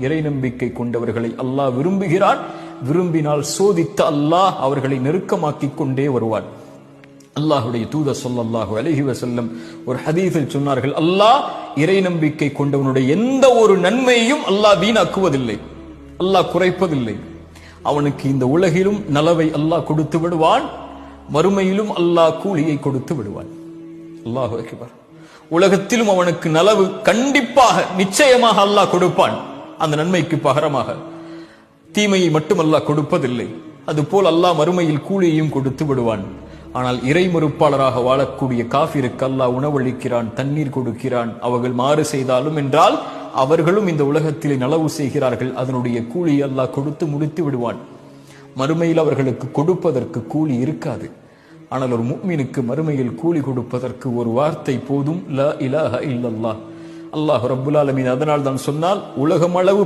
இறை நம்பிக்கை கொண்டவர்களை அல்லாஹ் விரும்புகிறான். விரும்பினால் சோதித்த அல்லாஹ் அவர்களை நெருக்கமாக்கிக் கொண்டே வருவான். அல்லாஹுடைய தூதர் ஸல்லல்லாஹு அலைஹி வஸல்லம் ஒரு ஹதீஸில் சொன்னார்கள், அல்லாஹ் இறை நம்பிக்கை கொண்டவனுடைய எந்த ஒரு நன்மையையும் அல்லாஹ் வீணாக்குவதில்லை, அல்லாஹ் குறைப்பதில்லை. அவனுக்கு இந்த உலகிலும் நலவை அல்லாஹ் கொடுத்து விடுவான், மறுமையிலும் அல்லாஹ் கூலியை கொடுத்து விடுவான். அல்லாஹு அக்பர். உலகத்திலும் அவனுக்கு நலவு கண்டிப்பாக நிச்சயமாக அல்லாஹ் கொடுப்பான். அந்த நன்மைக்கு பகரமாக தீமையை மட்டும் அல்லாஹ் கொடுப்பதில்லை. அதுபோல் அல்லாஹ் மறுமையில் கூலியையும் கொடுத்து விடுவான். ஆனால் இறை மறுப்பாளராக வாழக்கூடிய காஃபிருக்கு அல்லாஹ் உணவளிக்கிறான், தண்ணீர் கொடுக்கிறான். அவர்கள் மாறு செய்தாலும் என்றால் அவர்களும் இந்த உலகத்திலே நலவு செய்கிறார்கள், அதனுடைய கூலியை அல்லாஹ் கொடுத்து முடித்து விடுவான். மறுமையில் அவர்களுக்கு கொடுப்பதற்கு கூலி இருக்காது. ஆனால் ஒரு முஃமினுக்கு மறுமையில் கூலி கொடுப்பதற்கு ஒரு வார்த்தை போதும், லா இலாஹ இல்லல்லாஹ். அல்லாஹ் ரப்புல் ஆலமீன் அதனால் தான் சொன்னால், உலகமளவு